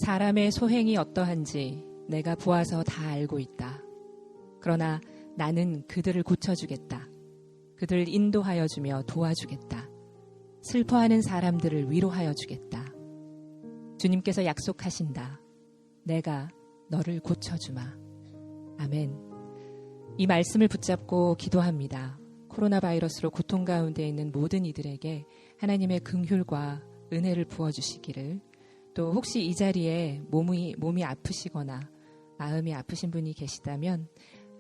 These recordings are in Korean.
사람의 소행이 어떠한지 내가 보아서 다 알고 있다. 그러나 나는 그들을 고쳐주겠다. 그들을 인도하여 주며 도와주겠다. 슬퍼하는 사람들을 위로하여 주겠다. 주님께서 약속하신다. 내가 너를 고쳐주마. 아멘. 이 말씀을 붙잡고 기도합니다. 코로나 바이러스로 고통 가운데 있는 모든 이들에게 하나님의 긍휼과 은혜를 부어주시기를, 또 혹시 이 자리에 몸이 아프시거나 마음이 아프신 분이 계시다면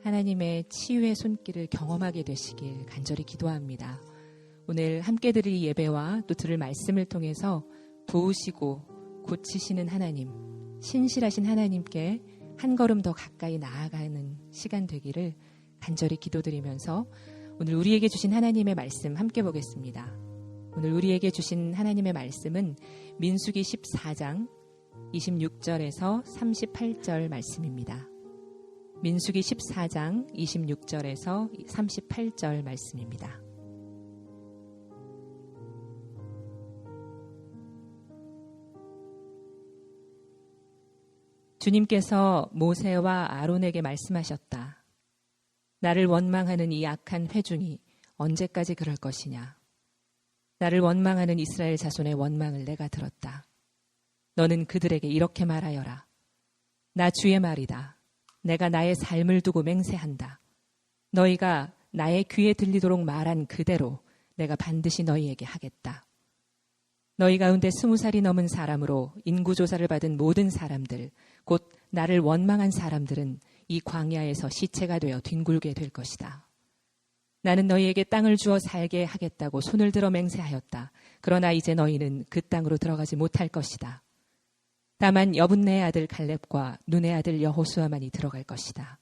하나님의 치유의 손길을 경험하게 되시길 간절히 기도합니다. 오늘 함께 드릴 예배와 또 들을 말씀을 통해서 도우시고 고치시는 하나님, 신실하신 하나님께 한 걸음 더 가까이 나아가는 시간 되기를 간절히 기도드리면서 오늘 우리에게 주신 하나님의 말씀 함께 보겠습니다. 오늘 우리에게 주신 하나님의 말씀은 민수기 14장 26절에서 38절 말씀입니다. 민수기 14장 26절에서 38절 말씀입니다. 주님께서 모세와 아론에게 말씀하셨다. 나를 원망하는 이 악한 회중이 언제까지 그럴 것이냐. 나를 원망하는 이스라엘 자손의 원망을 내가 들었다. 너는 그들에게 이렇게 말하여라. 나 주의 말이다. 내가 나의 삶을 두고 맹세한다. 너희가 나의 귀에 들리도록 말한 그대로 내가 반드시 너희에게 하겠다. 너희 가운데 20살이 넘은 사람으로 인구조사를 받은 모든 사람들, 곧 나를 원망한 사람들은 이 광야에서 시체가 되어 뒹굴게 될 것이다. 나는 너희에게 땅을 주어 살게 하겠다고 손을 들어 맹세하였다. 그러나 이제 너희는 그 땅으로 들어가지 못할 것이다. 다만 여분네의 아들 갈렙과 눈의 아들 여호수아만이 들어갈 것이다.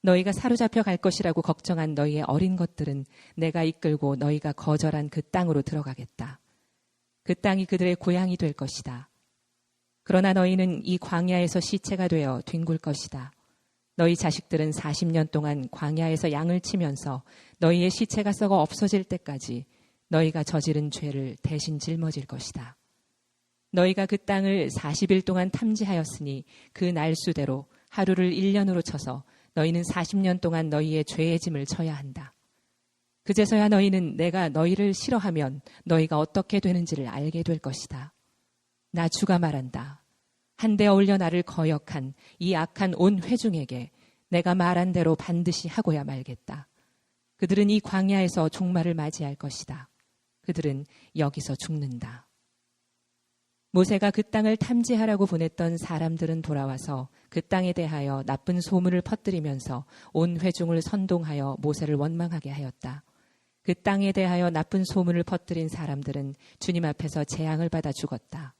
너희가 사로잡혀 갈 것이라고 걱정한 너희의 어린 것들은 내가 이끌고 너희가 거절한 그 땅으로 들어가겠다. 그 땅이 그들의 고향이 될 것이다. 그러나 너희는 이 광야에서 시체가 되어 뒹굴 것이다. 너희 자식들은 40년 동안 광야에서 양을 치면서 너희의 시체가 썩어 없어질 때까지 너희가 저지른 죄를 대신 짊어질 것이다. 너희가 그 땅을 40일 동안 탐지하였으니 그 날수대로 하루를 1년으로 쳐서 너희는 40년 동안 너희의 죄의 짐을 져야 한다. 그제서야 너희는 내가 너희를 싫어하면 너희가 어떻게 되는지를 알게 될 것이다. 나 주가 말한다. 한데 어울려 나를 거역한 이 악한 온 회중에게 내가 말한 대로 반드시 하고야 말겠다. 그들은 이 광야에서 종말을 맞이할 것이다. 그들은 여기서 죽는다. 모세가 그 땅을 탐지하라고 보냈던 사람들은 돌아와서 그 땅에 대하여 나쁜 소문을 퍼뜨리면서 온 회중을 선동하여 모세를 원망하게 하였다. 그 땅에 대하여 나쁜 소문을 퍼뜨린 사람들은 주님 앞에서 재앙을 받아 죽었다.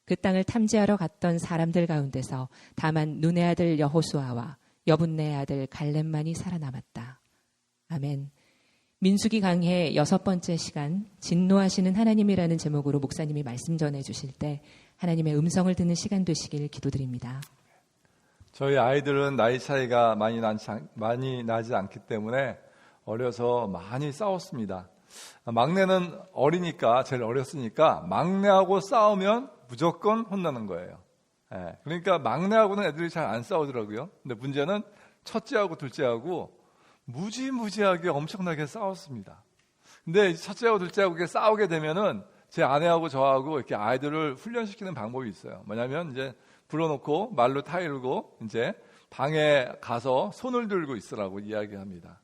그 땅을 탐지하러 갔던 사람들 가운데서 다만 눈의 아들 여호수아와 여분네의 아들 갈렙만이 살아남았다. 아멘. 민수기 강해 6번째 시간, 진노하시는 하나님이라는 제목으로 목사님이 말씀 전해 주실 때 하나님의 음성을 듣는 시간 되시길 기도드립니다. 저희 아이들은 나이 차이가 많이 나지 않기 때문에 어려서 많이 싸웠습니다. 막내는 어리니까, 제일 어렸으니까 막내하고 싸우면 무조건 혼나는 거예요. 그러니까 막내하고는 애들이 잘 안 싸우더라고요. 근데 문제는 첫째하고 둘째하고 무지무지하게 엄청나게 싸웠습니다. 근데 첫째하고 둘째하고 이렇게 싸우게 되면은 제 아내하고 저하고 이렇게 아이들을 훈련시키는 방법이 있어요. 뭐냐면 이제 불러놓고 말로 타이르고 이제 방에 가서 손을 들고 있으라고 이야기합니다.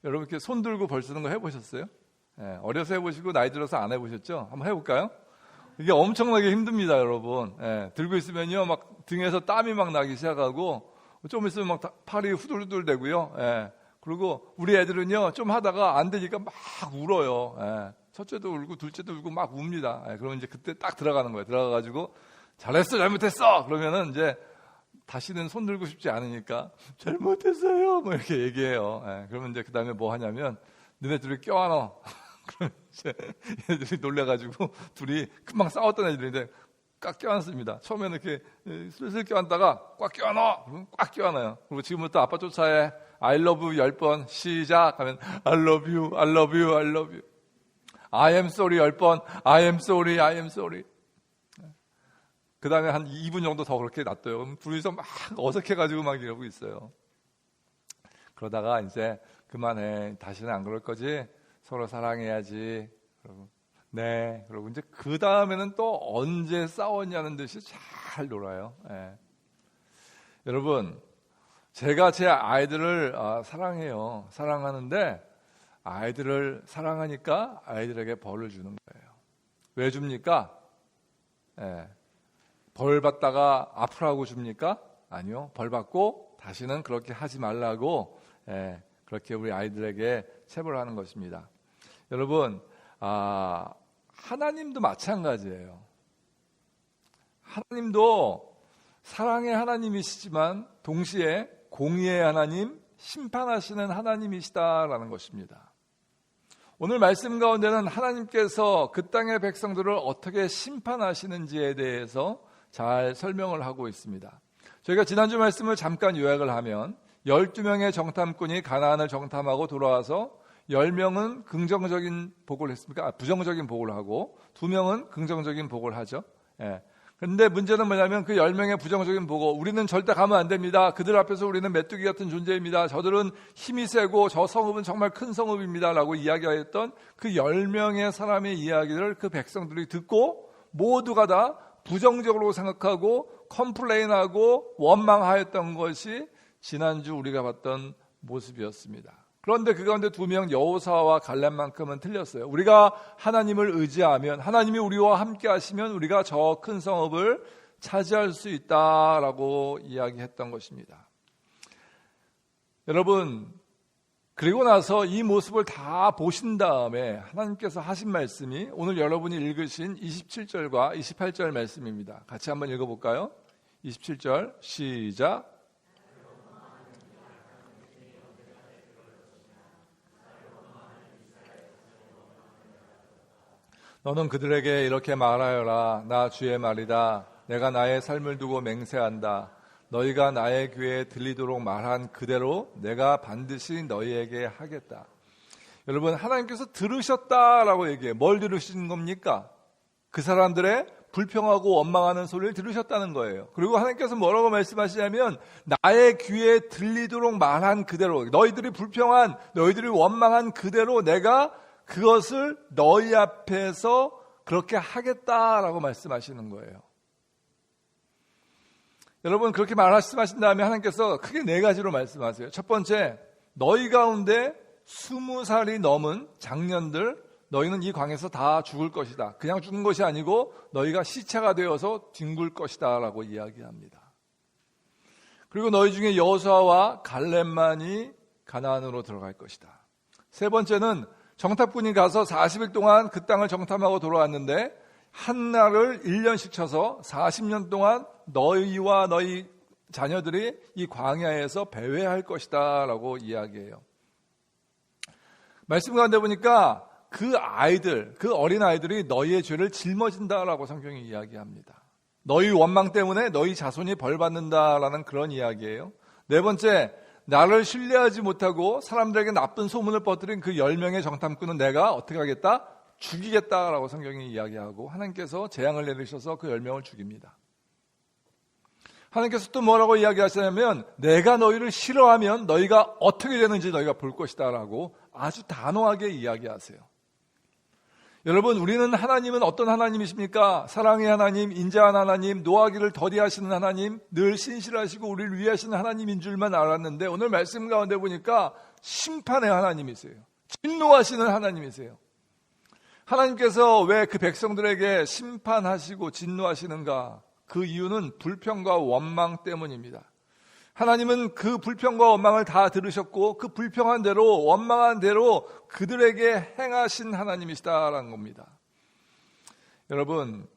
여러분 이렇게 손 들고 벌 쓰는 거 해보셨어요? 어려서 해보시고 나이 들어서 안 해보셨죠? 한번 해볼까요? 이게 엄청나게 힘듭니다, 여러분. 들고 있으면요, 막 등에서 땀이 막 나기 시작하고 좀 있으면 막 팔이 후들후들 되고요. 그리고 우리 애들은요, 좀 하다가 안 되니까 막 울어요. 첫째도 울고 둘째도 울고 막 웁니다. 그러면 이제 그때 딱 들어가는 거예요. 들어가가지고 잘했어, 잘못했어. 그러면은 이제 다시는 손 들고 싶지 않으니까 잘못했어요. 뭐 이렇게 얘기해요. 그러면 이제 그 다음에 뭐 하냐면 너네 둘이 껴안어. 그러면 이제 애들이 놀래가지고 둘이 금방 싸웠던 애들인데 꽉 껴안습니다. 처음에는 이렇게 슬슬 껴안다가 꽉 껴안어. 그러면 꽉 껴안아요. 그리고 지금부터 아빠 쫓아해. I love you 10번 시작 하면 I love you, I love you, I love you. I am sorry 10번 I am sorry, I am sorry. 그 다음에 한 2분 정도 더 그렇게 놔둬요. 그럼 둘이서 막 어색해가지고 막 이러고 있어요. 그러다가 이제 그만해. 다시는 안 그럴 거지? 서로 사랑해야지. 그러고, 네. 그러고 이제 그 다음에는 또 언제 싸웠냐는 듯이 잘 놀아요. 예. 여러분, 제가 제 아이들을 사랑해요. 사랑하는데 아이들을 사랑하니까 아이들에게 벌을 주는 거예요. 왜 줍니까? 예. 벌 받다가 아프라고 줍니까? 아니요. 벌 받고 다시는 그렇게 하지 말라고 그렇게 우리 아이들에게 체벌하는 것입니다. 여러분, 하나님도 마찬가지예요. 하나님도 사랑의 하나님이시지만 동시에 공의의 하나님, 심판하시는 하나님이시다라는 것입니다. 오늘 말씀 가운데는 하나님께서 그 땅의 백성들을 어떻게 심판하시는지에 대해서 잘 설명을 하고 있습니다. 저희가 지난주 말씀을 잠깐 요약을 하면 12명의 정탐꾼이 가나안을 정탐하고 돌아와서 10명은 긍정적인 복을 했습니까? 부정적인 복을 하고 2명은 긍정적인 복을 하죠. 그런데 문제는 뭐냐면 그 10명의 부정적인 보고 우리는 절대 가면 안 됩니다. 그들 앞에서 우리는 메뚜기 같은 존재입니다. 저들은 힘이 세고 저 성읍은 정말 큰 성읍입니다. 라고 이야기하였던 그 10명의 사람의 이야기를 그 백성들이 듣고 모두가 다 부정적으로 생각하고 컴플레인하고 원망하였던 것이 지난주 우리가 봤던 모습이었습니다. 그런데 그 가운데 2명 여호사와 갈렙만큼은 틀렸어요. 우리가 하나님을 의지하면 하나님이 우리와 함께 하시면 우리가 저 큰 성읍을 차지할 수 있다라고 이야기했던 것입니다. 여러분, 그리고 나서 이 모습을 다 보신 다음에 하나님께서 하신 말씀이 오늘 여러분이 읽으신 27절과 28절 말씀입니다. 같이 한번 읽어볼까요? 27절 시작. 너는 그들에게 이렇게 말하여라. 나 주의 말이다. 내가 나의 삶을 두고 맹세한다. 너희가 나의 귀에 들리도록 말한 그대로 내가 반드시 너희에게 하겠다. 여러분, 하나님께서 들으셨다라고 얘기해요. 뭘 들으신 겁니까? 그 사람들의 불평하고 원망하는 소리를 들으셨다는 거예요. 그리고 하나님께서 뭐라고 말씀하시냐면 나의 귀에 들리도록 말한 그대로, 너희들이 불평한, 너희들이 원망한 그대로 내가 그것을 너희 앞에서 그렇게 하겠다라고 말씀하시는 거예요. 여러분, 그렇게 말씀하신 다음에 하나님께서 크게 4가지로 말씀하세요. 첫 번째, 너희 가운데 20살이 넘은 장년들, 너희는 이 광에서 다 죽을 것이다. 그냥 죽는 것이 아니고 너희가 시체가 되어서 뒹굴 것이다 라고 이야기합니다. 그리고 너희 중에 여호수아와 갈렙만이 가나안으로 들어갈 것이다. 세 번째는 정탐꾼이 가서 40일 동안 그 땅을 정탐하고 돌아왔는데 한 날을 1년씩 쳐서 40년 동안 너희와 너희 자녀들이 이 광야에서 배회할 것이다 라고 이야기해요. 말씀 가운데 보니까 그 아이들, 그 어린 아이들이 너희의 죄를 짊어진다라고 성경이 이야기합니다. 너희 원망 때문에 너희 자손이 벌받는다라는 그런 이야기예요. 네 번째, 나를 신뢰하지 못하고 사람들에게 나쁜 소문을 퍼뜨린 그 10명의 정탐꾼은 내가 어떻게 하겠다? 죽이겠다라고 성경이 이야기하고 하나님께서 재앙을 내리셔서 그 10명을 죽입니다. 하나님께서 또 뭐라고 이야기하시냐면 내가 너희를 싫어하면 너희가 어떻게 되는지 너희가 볼 것이다라고 아주 단호하게 이야기하세요. 여러분, 우리는 하나님은 어떤 하나님이십니까? 사랑의 하나님, 인자한 하나님, 노하기를 더디하시는 하나님, 늘 신실하시고 우리를 위하시는 하나님인 줄만 알았는데 오늘 말씀 가운데 보니까 심판의 하나님이세요. 진노하시는 하나님이세요. 하나님께서 왜 그 백성들에게 심판하시고 진노하시는가? 그 이유는 불평과 원망 때문입니다. 하나님은 그 불평과 원망을 다 들으셨고 그 불평한 대로 원망한 대로 그들에게 행하신 하나님이시다라는 겁니다. 여러분,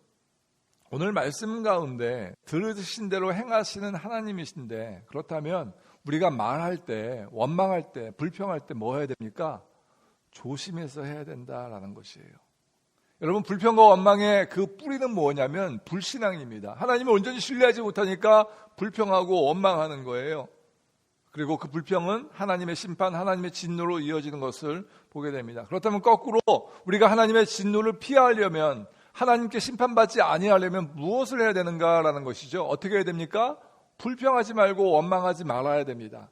오늘 말씀 가운데 들으신 대로 행하시는 하나님이신데 그렇다면 우리가 말할 때, 원망할 때, 불평할 때 뭐 해야 됩니까? 조심해서 해야 된다라는 것이에요. 여러분, 불평과 원망의 그 뿌리는 뭐냐면 불신앙입니다. 하나님을 온전히 신뢰하지 못하니까 불평하고 원망하는 거예요. 그리고 그 불평은 하나님의 심판, 하나님의 진노로 이어지는 것을 보게 됩니다. 그렇다면 거꾸로 우리가 하나님의 진노를 피하려면 하나님께 심판받지 아니하려면 무엇을 해야 되는가라는 것이죠. 어떻게 해야 됩니까? 불평하지 말고 원망하지 말아야 됩니다.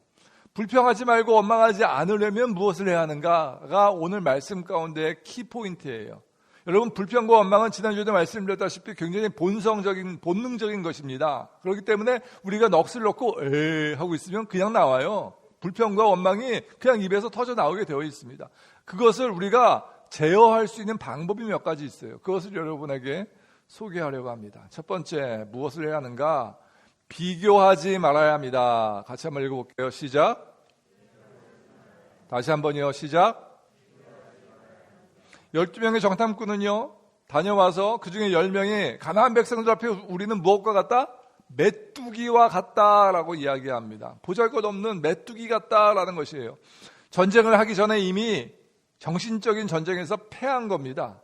불평하지 말고 원망하지 않으려면 무엇을 해야 하는가가 오늘 말씀 가운데의 키포인트예요. 여러분, 불평과 원망은 지난주에도 말씀드렸다시피 굉장히 본능적인 것입니다. 그렇기 때문에 우리가 넋을 놓고 에이 하고 있으면 그냥 나와요. 불평과 원망이 그냥 입에서 터져 나오게 되어 있습니다. 그것을 우리가 제어할 수 있는 방법이 몇 가지 있어요. 그것을 여러분에게 소개하려고 합니다. 첫 번째, 무엇을 해야 하는가? 비교하지 말아야 합니다. 같이 한번 읽어볼게요. 시작. 다시 한번요. 시작. 12명의 정탐꾼은요, 다녀와서 그 중에 10명이 가나안 백성들 앞에 우리는 무엇과 같다? 메뚜기와 같다라고 이야기합니다. 보잘것없는 메뚜기 같다라는 것이에요. 전쟁을 하기 전에 이미 정신적인 전쟁에서 패한 겁니다.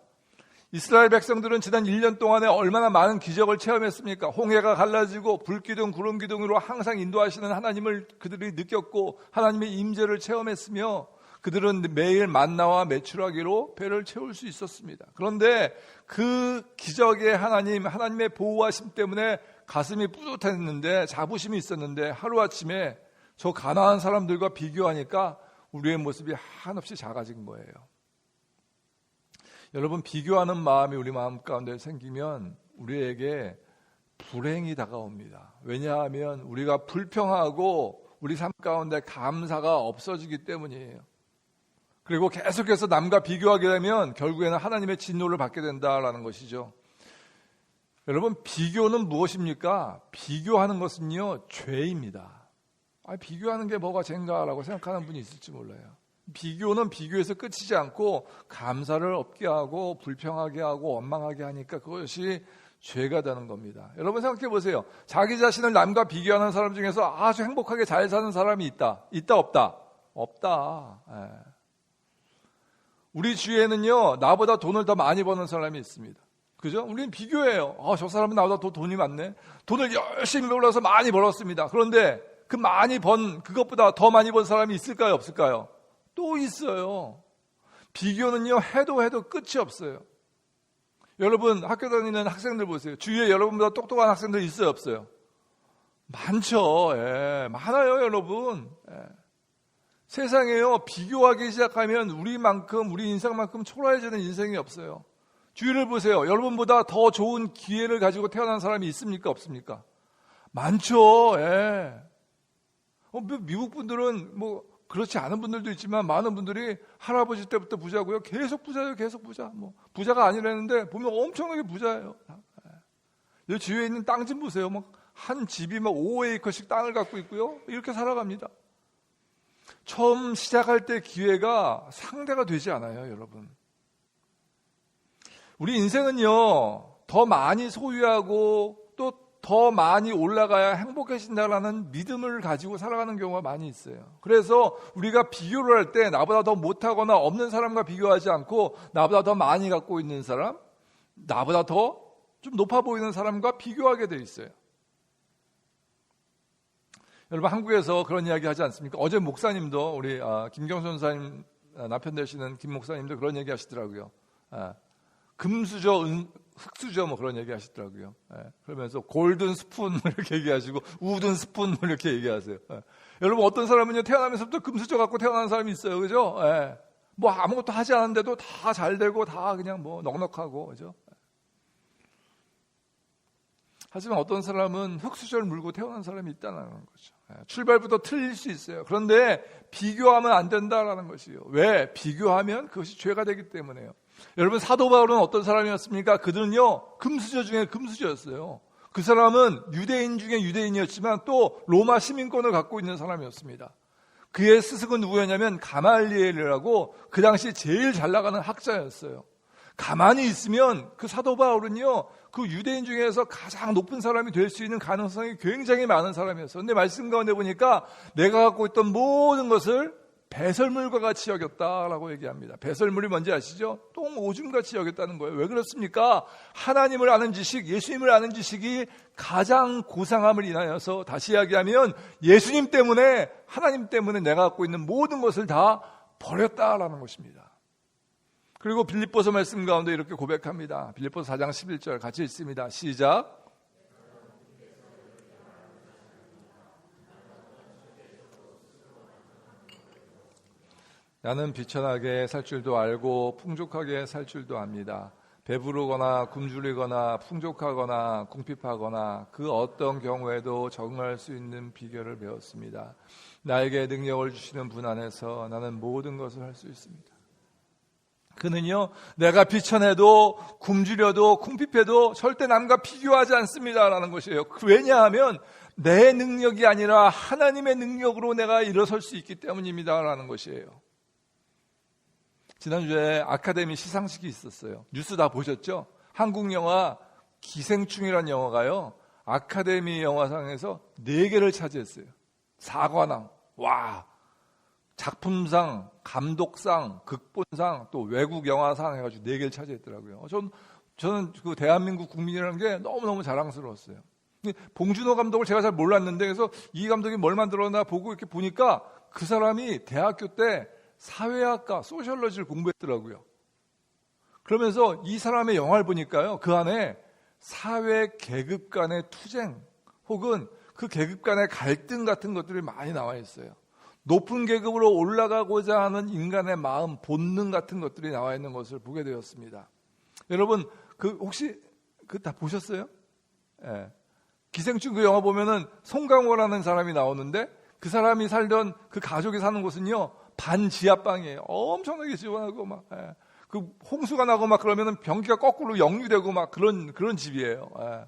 이스라엘 백성들은 지난 1년 동안에 얼마나 많은 기적을 체험했습니까? 홍해가 갈라지고 불기둥, 구름기둥으로 항상 인도하시는 하나님을 그들이 느꼈고 하나님의 임재를 체험했으며 그들은 매일 만나와 메추라기로 배를 채울 수 있었습니다. 그런데 그 기적의 하나님의 보호하심 때문에 가슴이 뿌듯했는데, 자부심이 있었는데 하루아침에 저 가나안 사람들과 비교하니까 우리의 모습이 한없이 작아진 거예요. 여러분, 비교하는 마음이 우리 마음 가운데 생기면 우리에게 불행이 다가옵니다. 왜냐하면 우리가 불평하고 우리 삶 가운데 감사가 없어지기 때문이에요. 그리고 계속해서 남과 비교하게 되면 결국에는 하나님의 진노를 받게 된다라는 것이죠. 여러분, 비교는 무엇입니까? 비교하는 것은요, 죄입니다. 비교하는 게 뭐가 죄인가라고 생각하는 분이 있을지 몰라요. 비교는 비교에서 끝이지 않고 감사를 없게 하고 불평하게 하고 원망하게 하니까 그것이 죄가 되는 겁니다. 여러분, 생각해 보세요. 자기 자신을 남과 비교하는 사람 중에서 아주 행복하게 잘 사는 사람이 있다? 있다 없다? 없다. 예. 우리 주위에는요, 나보다 돈을 더 많이 버는 사람이 있습니다. 그죠? 우리는 비교해요. 저 사람은 나보다 더 돈이 많네. 돈을 열심히 벌어서 많이 벌었습니다. 그런데 그 많이 번, 그것보다 더 많이 번 사람이 있을까요? 없을까요? 또 있어요. 비교는요, 해도 끝이 없어요. 여러분, 학교 다니는 학생들 보세요. 주위에 여러분보다 똑똑한 학생들 있어요, 없어요? 많죠. 예, 많아요, 여러분. 예. 세상에요, 비교하기 시작하면 우리 인생만큼 초라해지는 인생이 없어요. 주위를 보세요. 여러분보다 더 좋은 기회를 가지고 태어난 사람이 있습니까? 없습니까? 많죠. 예. 미국 분들은 그렇지 않은 분들도 있지만 많은 분들이 할아버지 때부터 부자고요. 계속 부자예요. 계속 부자. 부자가 아니라는데 보면 엄청나게 부자예요. 여기 주위에 있는 땅 좀 보세요. 한 집이 5에이커씩 땅을 갖고 있고요. 이렇게 살아갑니다. 처음 시작할 때 기회가 상대가 되지 않아요, 여러분. 우리 인생은요, 더 많이 소유하고 또 더 많이 올라가야 행복해진다라는 믿음을 가지고 살아가는 경우가 많이 있어요. 그래서 우리가 비교를 할 때 나보다 더 못하거나 없는 사람과 비교하지 않고 나보다 더 많이 갖고 있는 사람, 나보다 더 좀 높아 보이는 사람과 비교하게 돼 있어요. 여러분, 한국에서 그런 이야기 하지 않습니까? 어제 목사님도 우리 김경수 선사님 남편 되시는 김 목사님도 그런 얘기 하시더라고요. 금수저, 흑수저 그런 얘기 하시더라고요. 그러면서 골든 스푼 이렇게 얘기하시고 우든 스푼 이렇게 얘기하세요. 여러분, 어떤 사람은요, 태어나면서부터 금수저 갖고 태어난 사람이 있어요. 그죠? 아무것도 하지 않았는데도 다 잘 되고 다 그냥 넉넉하고, 그죠? 하지만 어떤 사람은 흑수저를 물고 태어난 사람이 있다는 거죠. 출발부터 틀릴 수 있어요. 그런데 비교하면 안 된다라는 것이에요. 왜? 비교하면 그것이 죄가 되기 때문에요. 여러분, 사도 바울은 어떤 사람이었습니까? 그들은요, 금수저 중에 금수저였어요. 그 사람은 유대인 중에 유대인이었지만 또 로마 시민권을 갖고 있는 사람이었습니다. 그의 스승은 누구였냐면 가말리엘이라고 그 당시 제일 잘 나가는 학자였어요. 가만히 있으면 그 사도 바울은요, 그 유대인 중에서 가장 높은 사람이 될 수 있는 가능성이 굉장히 많은 사람이었어요. 근데 말씀 가운데 보니까 내가 갖고 있던 모든 것을 배설물과 같이 여겼다라고 얘기합니다. 배설물이 뭔지 아시죠? 똥 오줌같이 여겼다는 거예요. 왜 그렇습니까? 하나님을 아는 지식, 예수님을 아는 지식이 가장 고상함을 인하여서, 다시 이야기하면 예수님 때문에, 하나님 때문에 내가 갖고 있는 모든 것을 다 버렸다라는 것입니다. 그리고 빌립보서 말씀 가운데 이렇게 고백합니다. 빌립보서 4장 11절 같이 읽습니다. 시작. 나는 비천하게 살 줄도 알고 풍족하게 살 줄도 압니다. 배부르거나 굶주리거나 풍족하거나 궁핍하거나 그 어떤 경우에도 적응할 수 있는 비결을 배웠습니다. 나에게 능력을 주시는 분 안에서 나는 모든 것을 할 수 있습니다. 그는요, 내가 비천해도 굶주려도 궁핍해도 절대 남과 비교하지 않습니다라는 것이에요. 왜냐하면 내 능력이 아니라 하나님의 능력으로 내가 일어설 수 있기 때문입니다라는 것이에요. 지난주에 아카데미 시상식이 있었어요. 뉴스 다 보셨죠? 한국 영화 기생충이라는 영화가요, 아카데미 영화상에서 4개를 차지했어요. 4관왕. 와, 작품상, 감독상, 극본상, 또 외국 영화상 해가지고 4개를 차지했더라고요. 저는 그 대한민국 국민이라는 게 너무너무 자랑스러웠어요. 봉준호 감독을 제가 잘 몰랐는데, 그래서 이 감독이 뭘 만들었나 보고 이렇게 보니까 그 사람이 대학교 때 사회학과, 소셜러지를 공부했더라고요. 그러면서 이 사람의 영화를 보니까요, 그 안에 사회 계급 간의 투쟁 혹은 그 계급 간의 갈등 같은 것들이 많이 나와 있어요. 높은 계급으로 올라가고자 하는 인간의 마음, 본능 같은 것들이 나와 있는 것을 보게 되었습니다. 여러분, 혹시 다 보셨어요? 예. 기생충 그 영화 보면은 송강호라는 사람이 나오는데, 그 사람이 살던 그 가족이 사는 곳은요, 반지하방이에요. 엄청나게 지원하고 막, 예. 그 홍수가 나고 막 그러면은 변기가 거꾸로 역류되고 막 그런 집이에요. 예.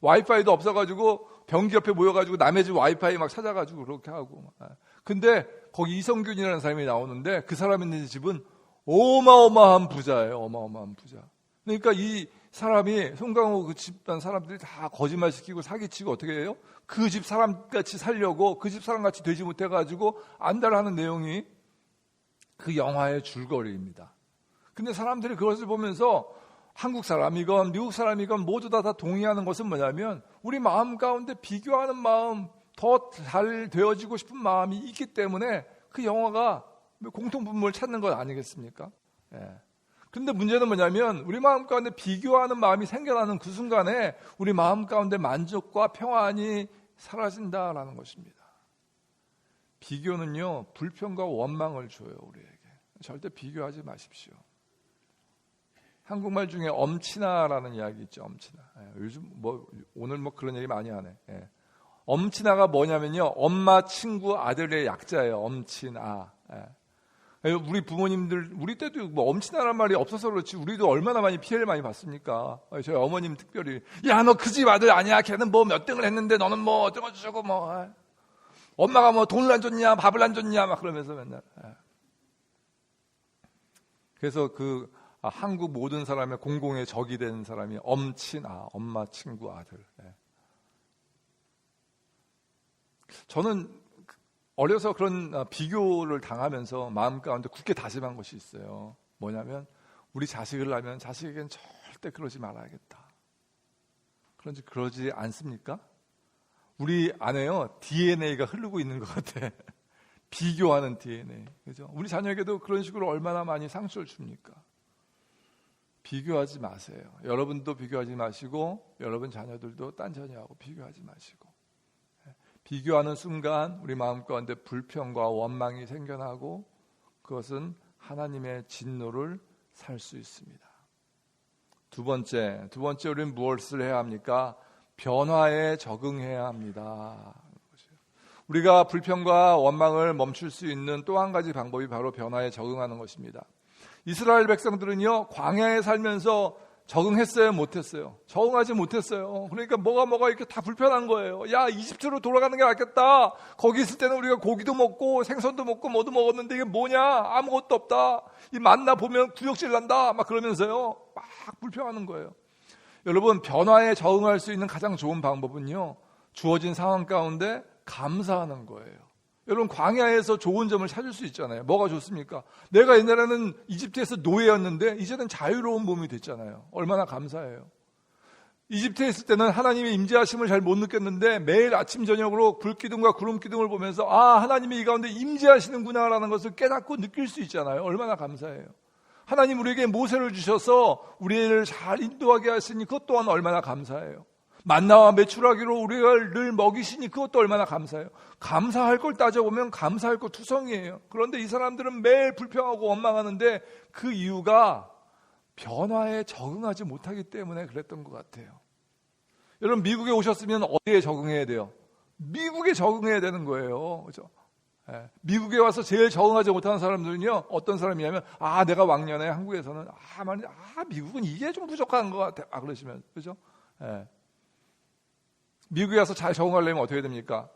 와이파이도 없어가지고 변기 옆에 모여가지고 남의 집 와이파이 막 찾아가지고 그렇게 하고 막. 예. 근데 거기 이성균이라는 사람이 나오는데, 그 사람 있는 집은 어마어마한 부자예요. 어마어마한 부자. 그러니까 이 사람이, 송강호 그 집안 사람들이 다 거짓말시키고 사기치고 어떻게 해요? 그 집 사람같이 살려고, 그 집 사람같이 되지 못해가지고 안달하는 내용이 그 영화의 줄거리입니다. 근데 사람들이 그것을 보면서 한국 사람이건 미국 사람이건 모두 다 동의하는 것은 뭐냐면, 우리 마음 가운데 비교하는 마음, 더 잘 되어지고 싶은 마음이 있기 때문에 그 영화가 공통분모를 찾는 것 아니겠습니까? 예. 근데 문제는 뭐냐면, 우리 마음 가운데 비교하는 마음이 생겨나는 그 순간에 우리 마음 가운데 만족과 평안이 사라진다라는 것입니다. 비교는요, 불평과 원망을 줘요, 우리에게. 절대 비교하지 마십시오. 한국말 중에 엄친아라는 이야기 있죠, 엄친아. 예, 요즘 오늘 그런 얘기 많이 하네. 예. 엄친아가 뭐냐면요, 엄마, 친구, 아들의 약자예요. 엄친아. 예. 우리 부모님들, 우리 때도 엄친아란 말이 없어서 그렇지, 우리도 얼마나 많이 피해를 많이 봤습니까? 저희 어머님 특별히, 야, 너 그 집 아들 아니야? 걔는 뭐 몇 등을 했는데 너는 뭐 어떤 거 주고 뭐. 엄마가 뭐 돈을 안 줬냐, 밥을 안 줬냐, 막 그러면서 맨날. 예. 그래서 한국 모든 사람의 공공의 적이 된 사람이 엄친아, 엄마, 친구, 아들. 예. 저는 어려서 그런 비교를 당하면서 마음 가운데 굳게 다짐한 것이 있어요. 뭐냐면, 우리 자식을 낳으면 자식에겐 절대 그러지 말아야겠다. 그런지 그러지 않습니까? 우리 안에요, DNA가 흐르고 있는 것 같아. 비교하는 DNA. 그죠? 우리 자녀에게도 그런 식으로 얼마나 많이 상처를 줍니까? 비교하지 마세요. 여러분도 비교하지 마시고, 여러분 자녀들도 딴 자녀하고 비교하지 마시고. 비교하는 순간 우리 마음 가운데 불평과 원망이 생겨나고, 그것은 하나님의 진노를 살 수 있습니다. 두 번째 우리는 무엇을 해야 합니까? 변화에 적응해야 합니다. 우리가 불평과 원망을 멈출 수 있는 또 한 가지 방법이 바로 변화에 적응하는 것입니다. 이스라엘 백성들은요, 광야에 살면서 적응했어요, 못했어요? 적응하지 못했어요. 그러니까 뭐가 이렇게 다 불편한 거예요. 야, 이집트로 돌아가는 게 낫겠다. 거기 있을 때는 우리가 고기도 먹고 생선도 먹고 뭐도 먹었는데 이게 뭐냐? 아무것도 없다. 이 만나 보면 구역질 난다. 막 그러면서요, 막 불평하는 거예요. 여러분, 변화에 적응할 수 있는 가장 좋은 방법은요, 주어진 상황 가운데 감사하는 거예요. 여러분, 광야에서 좋은 점을 찾을 수 있잖아요. 뭐가 좋습니까? 내가 옛날에는 이집트에서 노예였는데 이제는 자유로운 몸이 됐잖아요. 얼마나 감사해요. 이집트에 있을 때는 하나님의 임재하심을 잘 못 느꼈는데, 매일 아침 저녁으로 불기둥과 구름기둥을 보면서 하나님이 이 가운데 임재하시는구나 라는 것을 깨닫고 느낄 수 있잖아요. 얼마나 감사해요. 하나님 우리에게 모세를 주셔서 우리를 잘 인도하게 하시니 그것 또한 얼마나 감사해요. 만나와 메추라기로 우리를 늘 먹이시니 그것도 얼마나 감사해요. 감사할 걸 따져보면 감사할 거 투성이에요. 그런데 이 사람들은 매일 불평하고 원망하는데 그 이유가 변화에 적응하지 못하기 때문에 그랬던 것 같아요. 여러분 미국에 오셨으면 어디에 적응해야 돼요? 미국에 적응해야 되는 거예요. 그렇죠? 미국에 와서 제일 적응하지 못하는 사람들은요, 어떤 사람이냐면, 내가 왕년에 한국에서는, 미국은 이게 좀 부족한 것 같아. 그러시면, 그죠? 미국에 와서 잘 적응하려면 어떻게 됩니까?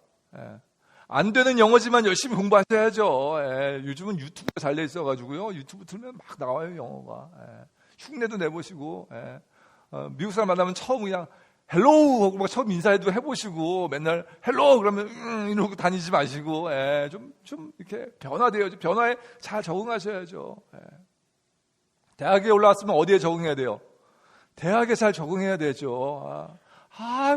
안 되는 영어지만 열심히 공부하셔야죠. 요즘은 유튜브가 잘 돼 있어가지고요. 유튜브 틀면 막 나와요, 영어가. 흉내도 내보시고, 미국 사람 만나면 처음 그냥, 헬로우 하고 막 처음 인사해도 해보시고 맨날 헬로우 그러면 이러고 다니지 마시고 좀 이렇게 변화돼요. 변화에 잘 적응하셔야죠. 대학에 올라왔으면 어디에 적응해야 돼요? 대학에 잘 적응해야 되죠.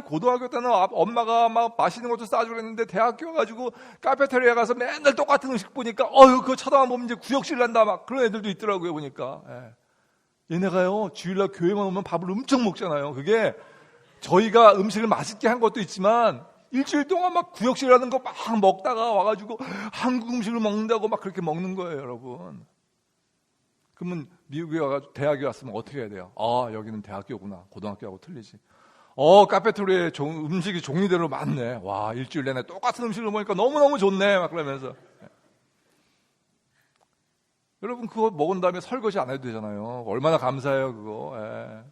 고등학교 때는 엄마가 막 맛있는 것도 싸주고 그랬는데 대학교 가지고 카페테리아 가서 맨날 똑같은 음식 보니까 그거 쳐다만 보면 이제 구역질 난다 막 그런 애들도 있더라고요 보니까. 얘네가요 주일날 교회만 오면 밥을 엄청 먹잖아요. 그게 저희가 음식을 맛있게 한 것도 있지만 일주일 동안 막 구역질하는 거 막 먹다가 와가지고 한국 음식을 먹는다고 막 그렇게 먹는 거예요, 여러분. 그러면 미국에 와가지고 대학에 왔으면 어떻게 해야 돼요? 여기는 대학교구나. 고등학교하고 틀리지. 카페테리아에 음식이 종류대로 많네. 와, 일주일 내내 똑같은 음식을 먹으니까 너무너무 좋네. 막 그러면서. 여러분 그거 먹은 다음에 설거지 안 해도 되잖아요. 얼마나 감사해요, 그거.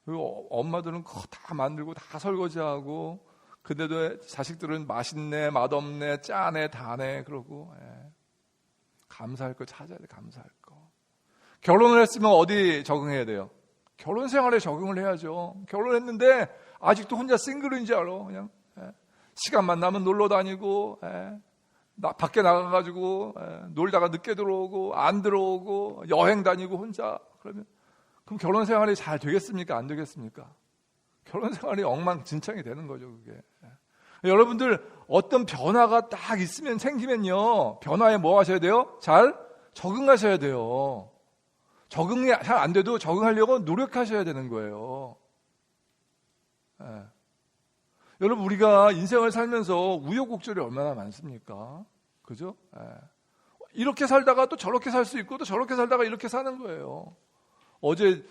그리고 엄마들은 그거 다 만들고 다 설거지하고 근데도 자식들은 맛있네, 맛없네, 짜네, 다네 그러고 감사할 거 찾아야 돼. 감사할 거. 결혼을 했으면 어디 적응해야 돼요? 결혼 생활에 적응을 해야죠. 결혼했는데 아직도 혼자 싱글인지 알아. 그냥 시간만 나면 놀러 다니고 밖에 나가가지고 놀다가 늦게 들어오고 안 들어오고 여행 다니고 혼자 그러면 그럼 결혼 생활이 잘 되겠습니까? 안 되겠습니까? 결혼 생활이 엉망진창이 되는 거죠, 그게. 여러분들 어떤 변화가 딱 있으면 생기면요. 변화에 뭐 하셔야 돼요? 잘 적응하셔야 돼요. 적응이 잘 안 돼도 적응하려고 노력하셔야 되는 거예요. 여러분 우리가 인생을 살면서 우여곡절이 얼마나 많습니까? 그죠? 이렇게 살다가 또 저렇게 살 수 있고 또 저렇게 살다가 이렇게 사는 거예요. 어제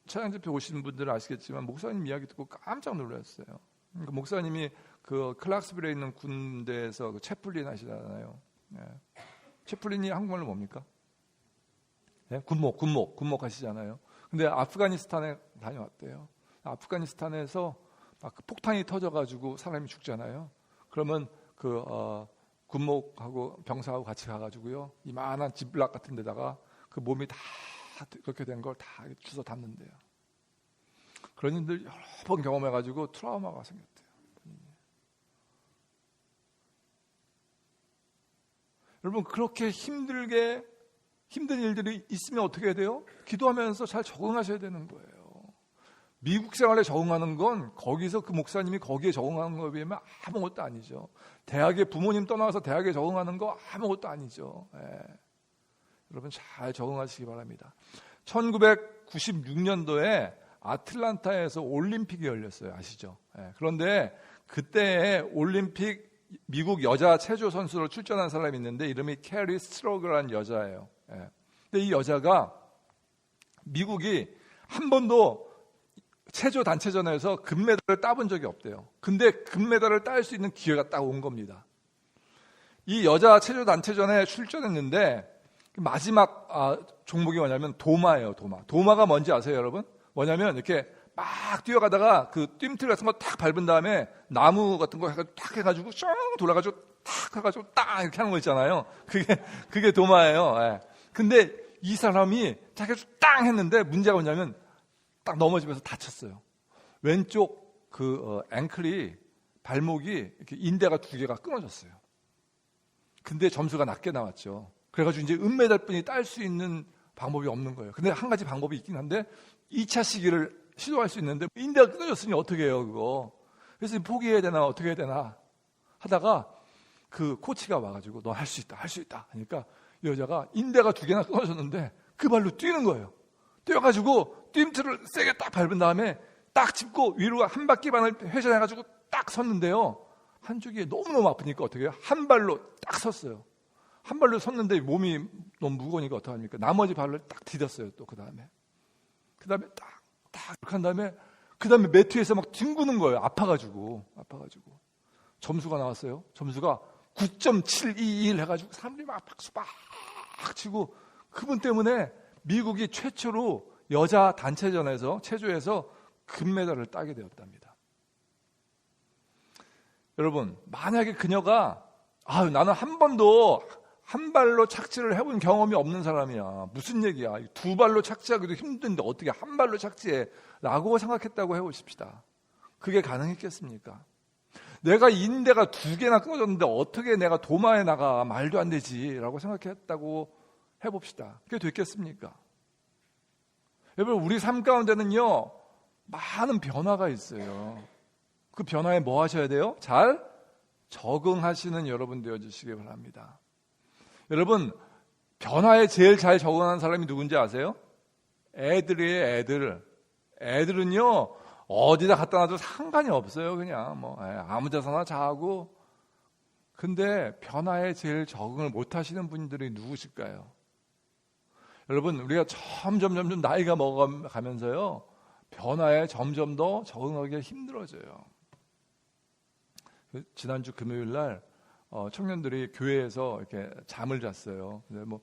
차양 집회 오신 분들은 아시겠지만 목사님 이야기 듣고 깜짝 놀랐어요. 그러니까 목사님이 그 클락스빌에 있는 군대에서 그 채플린 하시잖아요. 채플린이 한국말로 뭡니까? 군목 하시잖아요. 근데 아프가니스탄에 다녀왔대요. 아프가니스탄에서 막 폭탄이 터져가지고 사람이 죽잖아요. 그러면 군목하고 병사하고 같이 가가지고요. 이만한 집락 같은 데다가 그 몸이 다 그렇게 된 걸 다 주워 담는데요. 그런 일들 여러 번 경험해가지고 트라우마가 생겼대요. 여러분 그렇게 힘든 일들이 있으면 어떻게 해야 돼요? 기도하면서 잘 적응하셔야 되는 거예요. 미국 생활에 적응하는 건 거기서 그 목사님이 거기에 적응하는 거에 비하면 아무것도 아니죠. 대학에 부모님 떠나서 대학에 적응하는 거 아무것도 아니죠. 여러분 잘 적응하시기 바랍니다. 1996년도에 아틀란타에서 올림픽이 열렸어요. 아시죠? 그런데 그때 올림픽 미국 여자 체조 선수로 출전한 사람이 있는데 이름이 캐리 스트로그라는 여자예요. 근데 이 여자가 미국이 한 번도 체조 단체전에서 금메달을 따본 적이 없대요. 근데 금메달을 딸 수 있는 기회가 딱 온 겁니다. 이 여자 체조 단체전에 출전했는데 마지막 종목이 뭐냐면 도마예요. 도마가 뭔지 아세요, 여러분? 뭐냐면 이렇게 막 뛰어가다가 그 뜀틀 같은 거 탁 밟은 다음에 나무 같은 거 탁 해가지고 쭉 돌아가지고 탁 해가지고 딱 이렇게 하는 거 있잖아요. 그게 도마예요. 근데 이 사람이 딱 해서 땅 했는데 문제가 뭐냐면 딱 넘어지면서 다쳤어요. 왼쪽 앵클이 발목이 이렇게 인대가 2개가 끊어졌어요. 근데 점수가 낮게 나왔죠. 그래가지고 이제 은메달뿐이 딸 수 있는 방법이 없는 거예요. 근데 한 가지 방법이 있긴 한데 2차 시기를 시도할 수 있는데 인대가 끊어졌으니 어떻게 해요, 그거. 그래서 포기해야 되나 어떻게 해야 되나 하다가 그 코치가 와가지고 너 할 수 있다, 할 수 있다 하니까 이 여자가 인대가 2개나 끊어졌는데 그 발로 뛰는 거예요. 뛰어가지고 뛰임틀을 세게 딱 밟은 다음에 딱 짚고 위로 한 바퀴 반을 회전해가지고 딱 섰는데요. 한쪽이 너무너무 아프니까 어떻게 해요? 한 발로 딱 섰어요. 한 발로 섰는데 몸이 너무 무거우니까 어떡합니까? 나머지 발로 딱 디뎠어요. 또 그 다음에 딱 이렇게 한 다음에 그 다음에 매트에서 막 뒹구는 거예요. 아파가지고 점수가 나왔어요. 점수가 9.721 해가지고 사람들이 막 박수 막 치고, 그분 때문에 미국이 최초로 여자 단체전에서 체조에서 금메달을 따게 되었답니다. 여러분, 만약에 그녀가 나는 한 번도 한 발로 착지를 해본 경험이 없는 사람이야, 무슨 얘기야, 2발로 착지하기도 힘든데 어떻게 한 발로 착지해 라고 생각했다고 해보십시다. 그게 가능했겠습니까? 내가 인대가 2개나 끊어졌는데 어떻게 내가 도마에 나가, 말도 안 되지 라고 생각했다고 해봅시다. 그게 됐겠습니까? 여러분, 우리 삶 가운데는요 많은 변화가 있어요. 그 변화에 뭐 하셔야 돼요? 잘 적응하시는 여러분 되어주시기 바랍니다. 여러분, 변화에 제일 잘 적응하는 사람이 누군지 아세요? 애들이에요. 애들은요 어디다 갖다 놔도 상관이 없어요. 그냥 아무 데서나 자고. 근데 변화에 제일 적응을 못 하시는 분들이 누구실까요? 여러분, 우리가 점점 나이가 먹어가면서요 변화에 점점 더 적응하기가 힘들어져요. 지난주 금요일 날 청년들이 교회에서 이렇게 잠을 잤어요. 근데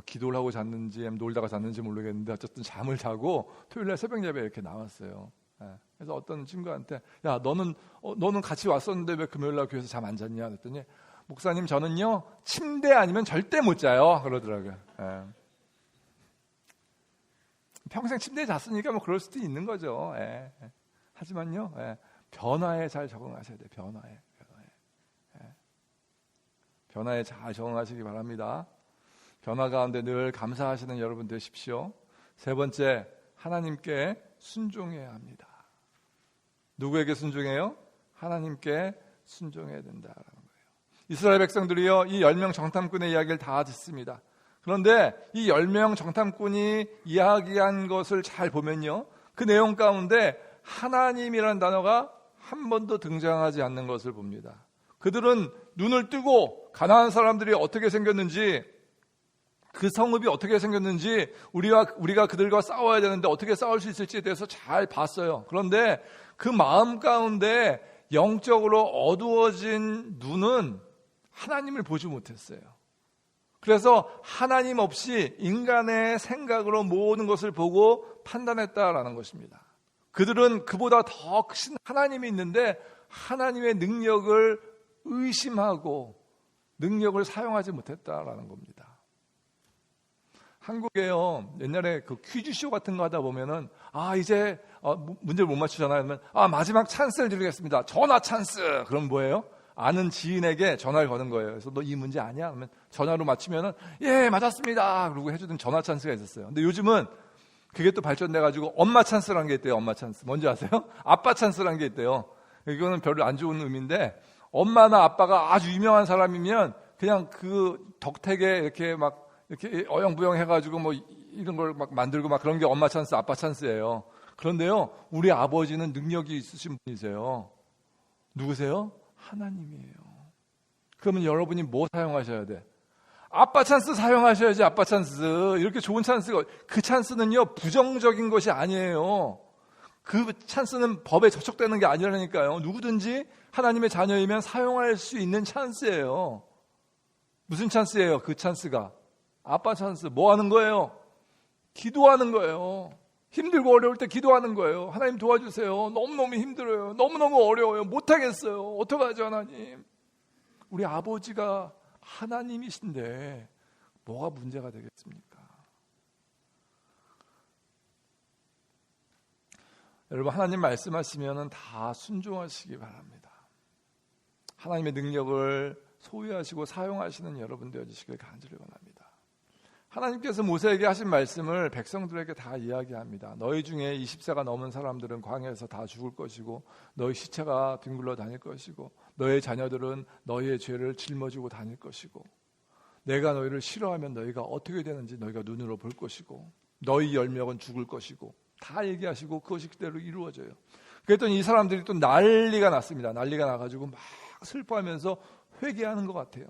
기도를 하고 잤는지 놀다가 잤는지 모르겠는데 어쨌든 잠을 자고 토요일 날 새벽 예배에 이렇게 나왔어요. 그래서 어떤 친구한테 야, 너는 같이 왔었는데 왜 금요일 날 교회에서 잠 안 잤냐 그랬더니, 목사님 저는요 침대 아니면 절대 못 자요 그러더라고요. 평생 침대에 잤으니까 그럴 수도 있는 거죠. 하지만요 변화에 잘 적응하셔야 돼요. 변화에 잘 적응하시기 바랍니다. 변화 가운데 늘 감사하시는 여러분 되십시오. 세 번째, 하나님께 순종해야 합니다. 누구에게 순종해요? 하나님께 순종해야 된다라는 거예요. 이스라엘 백성들이요 이 10명 정탐꾼의 이야기를 다 듣습니다. 그런데 이 10명 정탐꾼이 이야기한 것을 잘 보면요, 그 내용 가운데 하나님이라는 단어가 한 번도 등장하지 않는 것을 봅니다. 그들은 눈을 뜨고 가나안 사람들이 어떻게 생겼는지, 그 성읍이 어떻게 생겼는지, 우리가 그들과 싸워야 되는데 어떻게 싸울 수 있을지에 대해서 잘 봤어요. 그런데 그 마음 가운데 영적으로 어두워진 눈은 하나님을 보지 못했어요. 그래서 하나님 없이 인간의 생각으로 모든 것을 보고 판단했다라는 것입니다. 그들은 그보다 더 크신 하나님이 있는데 하나님의 능력을 의심하고 능력을 사용하지 못했다라는 겁니다. 한국에요 옛날에 그 퀴즈쇼 같은 거 하다 보면은 이제 문제를 못 맞추잖아요. 그러면 마지막 찬스를 드리겠습니다. 전화 찬스. 그럼 뭐예요? 아는 지인에게 전화를 거는 거예요. 그래서 너 이 문제 아니야? 그러면 전화로 맞추면은 예 맞았습니다. 그러고 해주던 전화 찬스가 있었어요. 근데 요즘은 그게 또 발전돼가지고 엄마 찬스라는 게 있대요. 엄마 찬스. 뭔지 아세요? 아빠 찬스라는 게 있대요. 이거는 별로 안 좋은 의미인데, 엄마나 아빠가 아주 유명한 사람이면 그냥 그 덕택에 이렇게 어영부영 해가지고 이런 걸 만들고 그런 게 엄마 찬스, 아빠 찬스예요. 그런데요, 우리 아버지는 능력이 있으신 분이세요. 누구세요? 하나님이에요. 그러면 여러분이 뭐 사용하셔야 돼? 아빠 찬스 사용하셔야지. 아빠 찬스. 이렇게 좋은 찬스가, 그 찬스는요 부정적인 것이 아니에요. 그 찬스는 법에 저촉되는 게 아니라니까요. 누구든지 하나님의 자녀이면 사용할 수 있는 찬스예요. 무슨 찬스예요? 그 찬스가 아빠 찬스. 뭐 하는 거예요? 기도하는 거예요. 힘들고 어려울 때 기도하는 거예요. 하나님 도와주세요. 너무너무 힘들어요. 너무너무 어려워요. 못하겠어요. 어떡하죠 하나님? 우리 아버지가 하나님이신데 뭐가 문제가 되겠습니까? 여러분, 하나님 말씀하시면 다 순종하시기 바랍니다. 하나님의 능력을 소유하시고 사용하시는 여러분 되어주시길 간절히 원합니다. 하나님께서 모세에게 하신 말씀을 백성들에게 다 이야기합니다. 너희 중에 20세가 넘은 사람들은 광야에서 다 죽을 것이고 너희 시체가 뒹굴러 다닐 것이고 너희 자녀들은 너희의 죄를 짊어지고 다닐 것이고 내가 너희를 싫어하면 너희가 어떻게 되는지 너희가 눈으로 볼 것이고 너희 열명은 죽을 것이고 다 얘기하시고 그것이 그대로 이루어져요. 그랬더니 이 사람들이 또 난리가 났습니다. 난리가 나가지고 막 슬퍼하면서 회개하는 것 같아요.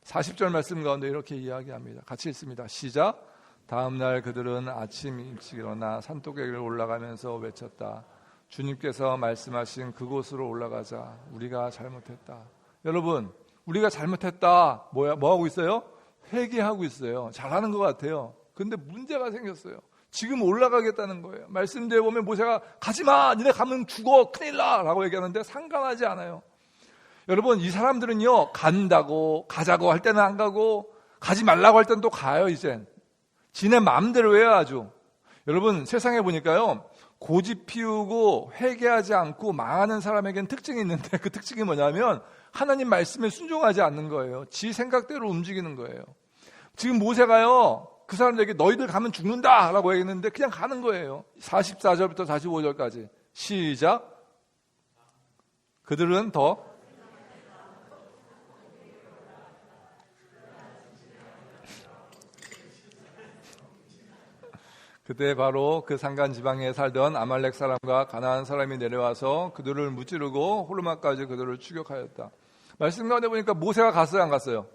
40절 말씀 가운데 이렇게 이야기합니다. 같이 읽습니다. 시작. 다음 날 그들은 아침 일찍 일어나 산꼭대기를 올라가면서 외쳤다. 주님께서 말씀하신 그곳으로 올라가자. 우리가 잘못했다. 여러분, 우리가 잘못했다. 뭐 하고 있어요? 회개하고 있어요. 잘하는 것 같아요. 근데 문제가 생겼어요. 지금 올라가겠다는 거예요. 말씀대로 보면 모세가 가지마, 니네 가면 죽어, 큰일 나 라고 얘기하는데 상관하지 않아요. 여러분, 이 사람들은요, 간다고 가자고 할 때는 안 가고 가지 말라고 할 때는 또 가요. 이젠 지네 마음대로 해야 하죠. 여러분, 세상에 보니까요, 고집 피우고 회개하지 않고 망하는 사람에겐 특징이 있는데 그 특징이 뭐냐면 하나님 말씀에 순종하지 않는 거예요. 지 생각대로 움직이는 거예요. 지금 모세가요, 그 사람들에게 너희들 가면 죽는다 라고 얘기했는데 그냥 가는 거예요. 44절부터 45절까지 시작. 그들은 더 그때 바로 그 산간 지방에 살던 아말렉 사람과 가나안 사람이 내려와서 그들을 무찌르고 호르마까지 그들을 추격하였다. 말씀 가운데 보니까 모세가 갔어요, 안 갔어요?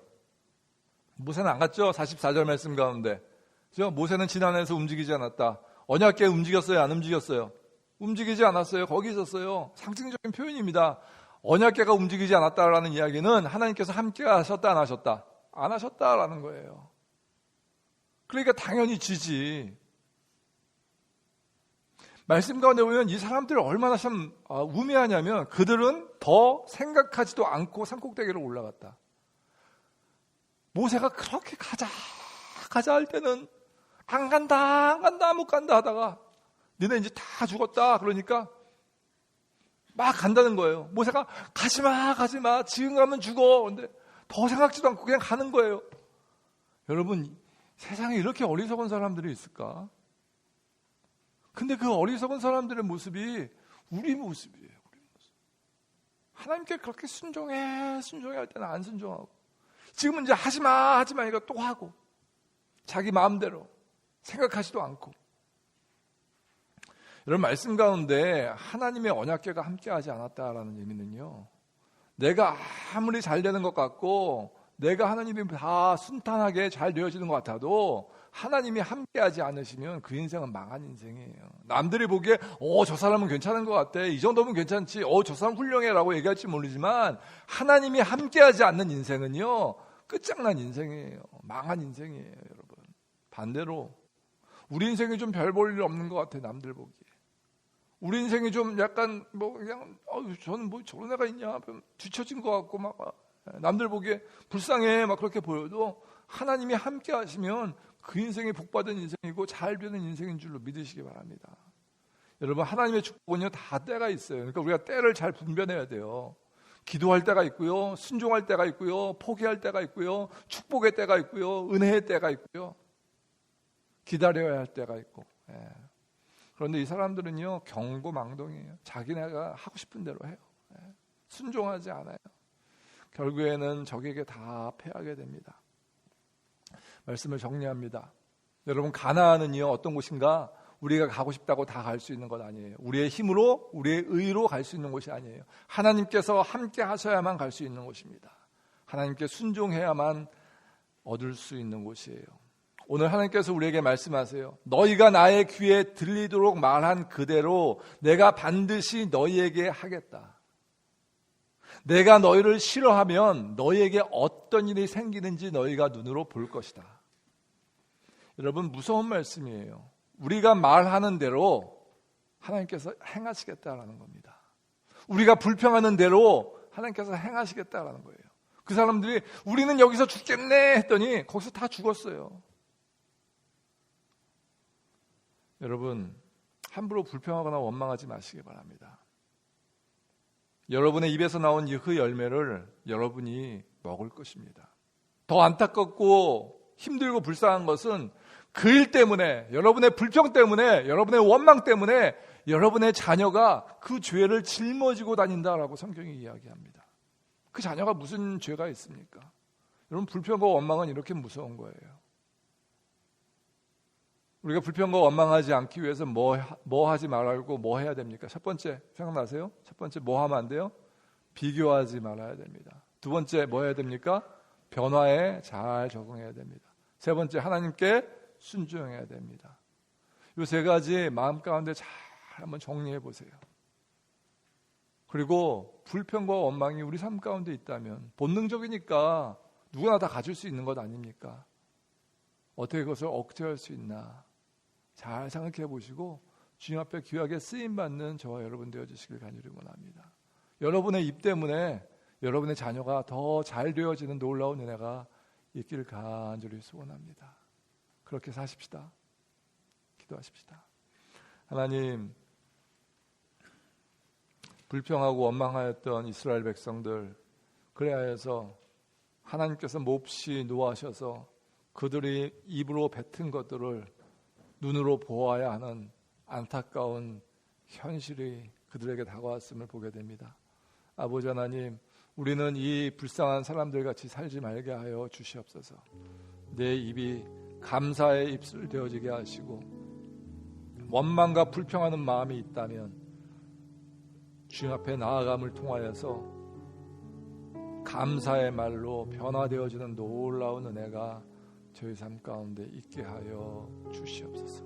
모세는 안 갔죠? 44절 말씀 가운데. 그죠? 모세는 지난해에서 움직이지 않았다. 언약궤 움직였어요, 안 움직였어요? 움직이지 않았어요. 거기 있었어요. 상징적인 표현입니다. 언약궤가 움직이지 않았다라는 이야기는 하나님께서 함께 하셨다, 안 하셨다? 안 하셨다라는 거예요. 그러니까 당연히 지지. 말씀 가운데 보면 이 사람들이 얼마나 참 우매하냐면 그들은 더 생각하지도 않고 산꼭대기로 올라갔다. 모세가 그렇게 가자 할 때는 안 간다 못 간다 하다가 너네 이제 다 죽었다 그러니까 막 간다는 거예요. 모세가 가지마 지금 가면 죽어. 근데 더 생각지도 않고 그냥 가는 거예요. 여러분, 세상에 이렇게 어리석은 사람들이 있을까? 근데 그 어리석은 사람들의 모습이 우리 모습이에요. 우리 모습. 하나님께 그렇게 순종해 할 때는 안 순종하고 지금은 이제 하지마 이거 또 하고 자기 마음대로 생각하지도 않고. 여러분, 말씀 가운데 하나님의 언약궤가 함께하지 않았다라는 의미는요, 내가 아무리 잘 되는 것 같고 내가 하나님이 다 순탄하게 잘 되어지는 것 같아도 하나님이 함께하지 않으시면 그 인생은 망한 인생이에요. 남들이 보기에 저 사람은 괜찮은 것 같아, 이 정도면 괜찮지, 저 사람 훌륭해 라고 얘기할지 모르지만 하나님이 함께하지 않는 인생은요, 끝장난 인생이에요. 망한 인생이에요. 여러분, 반대로 우리 인생이 좀 별 볼 일 없는 것 같아. 남들 보기에 우리 인생이 좀 약간 그냥 저는 저런 애가 있냐, 뒤처진 것 같고 막 남들 보기에 불쌍해 막 그렇게 보여도 하나님이 함께 하시면 그 인생이 복받은 인생이고 잘 되는 인생인 줄로 믿으시기 바랍니다. 여러분, 하나님의 축복은요 다 때가 있어요. 그러니까 우리가 때를 잘 분별해야 돼요. 기도할 때가 있고요, 순종할 때가 있고요, 포기할 때가 있고요, 축복의 때가 있고요, 은혜의 때가 있고요, 기다려야 할 때가 있고. 그런데 이 사람들은요 경고망동이에요. 자기네가 하고 싶은 대로 해요. 순종하지 않아요. 결국에는 적에게 다 패하게 됩니다. 말씀을 정리합니다. 여러분, 가나안은요 어떤 곳인가? 우리가 가고 싶다고 다 갈 수 있는 것 아니에요. 우리의 힘으로, 우리의 의로 갈 수 있는 곳이 아니에요. 하나님께서 함께 하셔야만 갈 수 있는 곳입니다. 하나님께 순종해야만 얻을 수 있는 곳이에요. 오늘 하나님께서 우리에게 말씀하세요. 너희가 나의 귀에 들리도록 말한 그대로 내가 반드시 너희에게 하겠다. 내가 너희를 싫어하면 너희에게 어떤 일이 생기는지 너희가 눈으로 볼 것이다. 여러분, 무서운 말씀이에요. 우리가 말하는 대로 하나님께서 행하시겠다라는 겁니다. 우리가 불평하는 대로 하나님께서 행하시겠다라는 거예요. 그 사람들이 우리는 여기서 죽겠네 했더니 거기서 다 죽었어요. 여러분, 함부로 불평하거나 원망하지 마시기 바랍니다. 여러분의 입에서 나온 그 열매를 여러분이 먹을 것입니다. 더 안타깝고 힘들고 불쌍한 것은 그 일 때문에, 여러분의 불평 때문에, 여러분의 원망 때문에 여러분의 자녀가 그 죄를 짊어지고 다닌다라고 성경이 이야기합니다. 그 자녀가 무슨 죄가 있습니까? 여러분, 불평과 원망은 이렇게 무서운 거예요. 우리가 불평과 원망하지 않기 위해서 뭐 하지 말고 뭐 해야 됩니까? 첫 번째, 생각나세요? 첫 번째 뭐 하면 안 돼요? 비교하지 말아야 됩니다. 두 번째 뭐 해야 됩니까? 변화에 잘 적응해야 됩니다. 세 번째, 하나님께 순종해야 됩니다. 이 세 가지 마음 가운데 잘 한번 정리해 보세요. 그리고 불평과 원망이 우리 삶 가운데 있다면 본능적이니까 누구나 다 가질 수 있는 것 아닙니까? 어떻게 그것을 억제할 수 있나 잘 생각해 보시고 주님 앞에 귀하게 쓰임받는 저와 여러분 되어주시길 간절히 원합니다. 여러분의 입 때문에 여러분의 자녀가 더 잘 되어지는 놀라운 은혜가 있기를 간절히 소원합니다. 그렇게 사십시다. 기도하십시다. 하나님, 불평하고 원망하였던 이스라엘 백성들, 그래야 해서 하나님께서 몹시 노하셔서 그들이 입으로 뱉은 것들을 눈으로 보아야 하는 안타까운 현실이 그들에게 다가왔음을 보게 됩니다. 아버지 하나님, 우리는 이 불쌍한 사람들 같이 살지 말게 하여 주시옵소서. 내 입이 감사의 입술 되어지게 하시고 원망과 불평하는 마음이 있다면 주님 앞에 나아감을 통하여서 감사의 말로 변화되어지는 놀라운 은혜가 저희 삶 가운데 있게 하여 주시옵소서.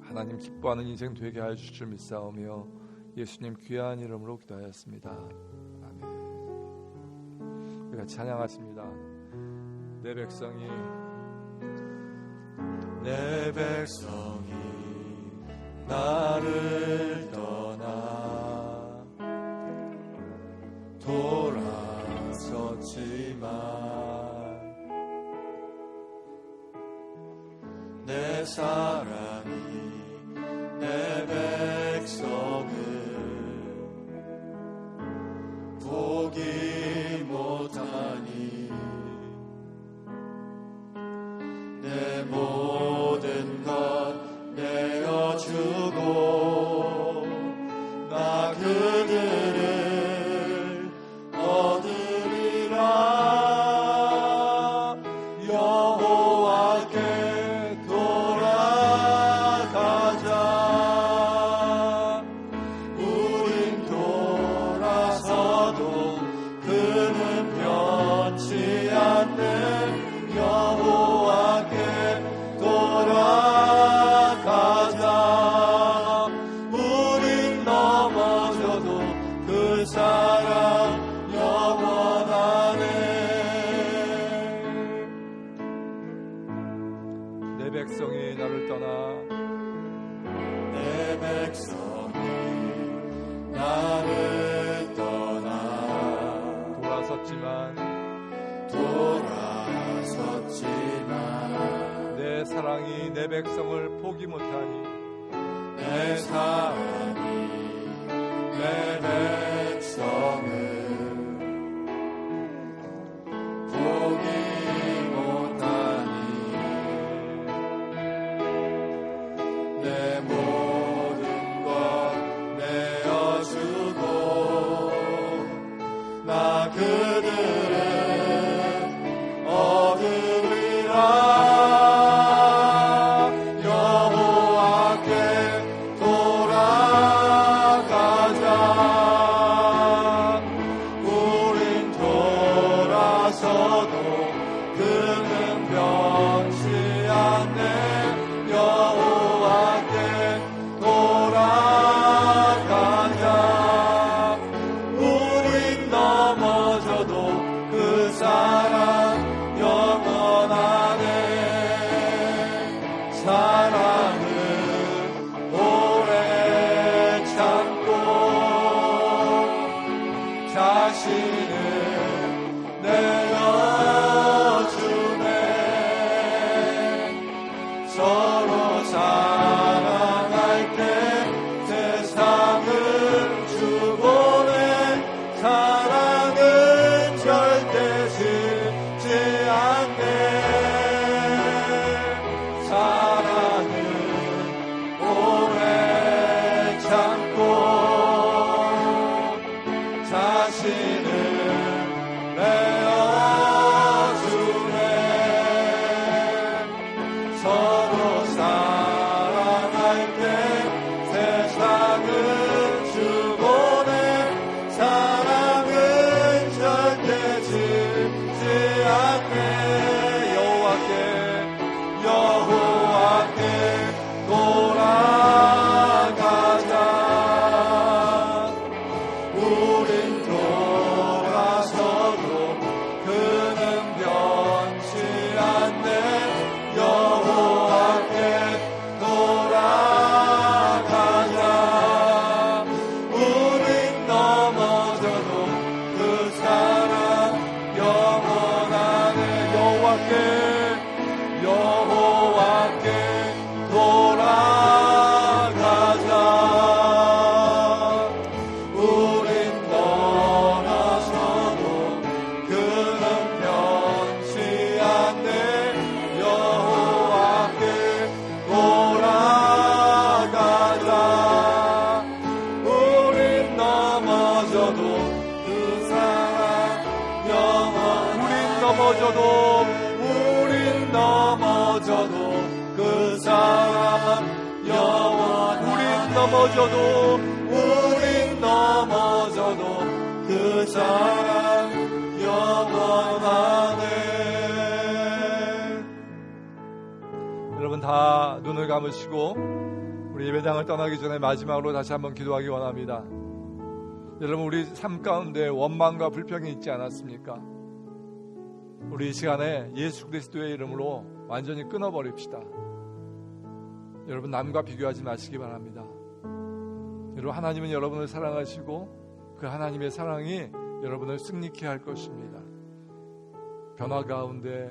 하나님 기뻐하는 인생 되게 하여 주실 줄 믿사오며 예수님 귀한 이름으로 기도하였습니다. 아멘. 우리 같이 찬양하십니다. 내 백성이 나를 떠나 돌아섰지만 내 사랑이 내 백성을 포기 못하니 내 모든 것 내어주고 나 그들을 얻으리라. 여호와께 돌아가자. 우린 돌아서도 그는 변치 않는 여호와께 돌아가자. 우린 넘어져도 그 사랑 영원하네. 내 백성이 나를 떠나 내 백성이 나를 떠나 돌아섰지만 내 사랑이 내 백성을 포기 못하니 내 사랑이 내 백성을 포기 못하니 내 모든 것 내어주고 나 그들을 얻으리라. 여호와께 돌아가자. 여호와께 돌아가자. 우린 떠나서도 그는 변치 않네. 여호와께 돌아가자. 우린 넘어져도 그 사랑 영원. 우린 넘어져도 그 사람 영원. 우린 넘어져도 그 사람 영원하네. 여러분 다 눈을 감으시고 우리 예배당을 떠나기 전에 마지막으로 다시 한번 기도하기 원합니다. 여러분 우리 삶 가운데 원망과 불평이 있지 않았습니까? 우리 이 시간에 예수 그리스도의 이름으로 완전히 끊어버립시다. 여러분 남과 비교하지 마시기 바랍니다. 여러분 하나님은 여러분을 사랑하시고 그 하나님의 사랑이 여러분을 승리케 할 것입니다. 변화 가운데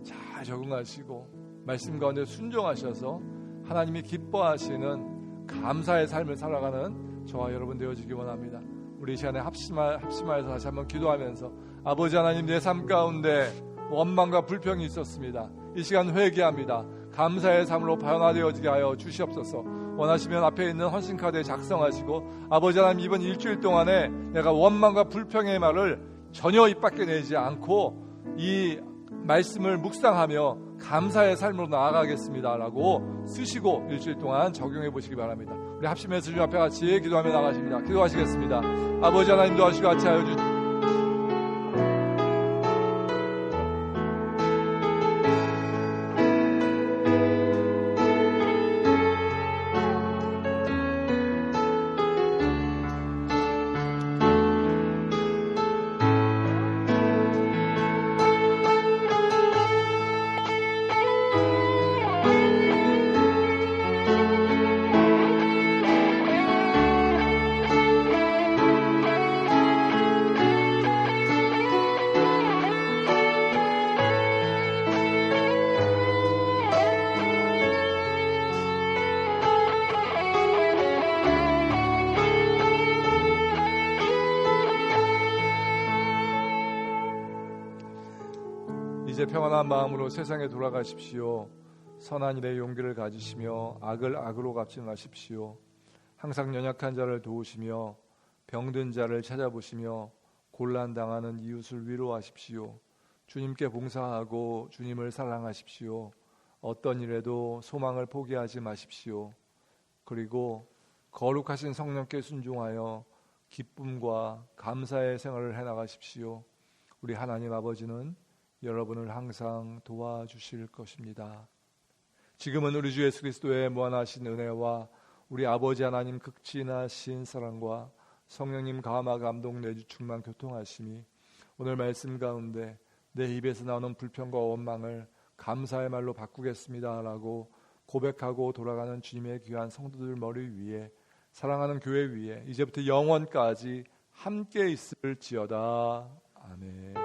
잘 적응하시고 말씀 가운데 순종하셔서 하나님이 기뻐하시는 감사의 삶을 살아가는 저와 여러분 되어지기 원합니다. 우리 이 시간에 합심하여서 다시 한번 기도하면서 아버지 하나님, 내 삶 가운데 원망과 불평이 있었습니다. 이 시간 회개합니다. 감사의 삶으로 변화되어지게 하여 주시옵소서. 원하시면 앞에 있는 헌신카드에 작성하시고 아버지 하나님, 이번 일주일 동안에 내가 원망과 불평의 말을 전혀 입 밖에 내지 않고 이 말씀을 묵상하며 감사의 삶으로 나아가겠습니다 라고 쓰시고 일주일 동안 적용해 보시기 바랍니다. 우리 합심해서 주님 앞에 같이 기도하며 나가십니다. 기도하시겠습니다. 아버지 하나님, 도와주시고 같이 하여 주시옵소서. 이제 평안한 마음으로 세상에 돌아가십시오. 선한 일에 용기를 가지시며 악을 악으로 갚지 마십시오. 항상 연약한 자를 도우시며 병든 자를 찾아보시며 곤란당하는 이웃을 위로하십시오. 주님께 봉사하고 주님을 사랑하십시오. 어떤 일에도 소망을 포기하지 마십시오. 그리고 거룩하신 성령께 순종하여 기쁨과 감사의 생활을 해나가십시오. 우리 하나님 아버지는 여러분을 항상 도와주실 것입니다. 지금은 우리 주 예수 그리스도의 무한하신 은혜와 우리 아버지 하나님 극진하신 사랑과 성령님 감화 감동 내주 충만 교통하심이 오늘 말씀 가운데 내 입에서 나오는 불평과 원망을 감사의 말로 바꾸겠습니다 라고 고백하고 돌아가는 주님의 귀한 성도들 머리 위에, 사랑하는 교회 위에 이제부터 영원까지 함께 있을지어다. 아멘.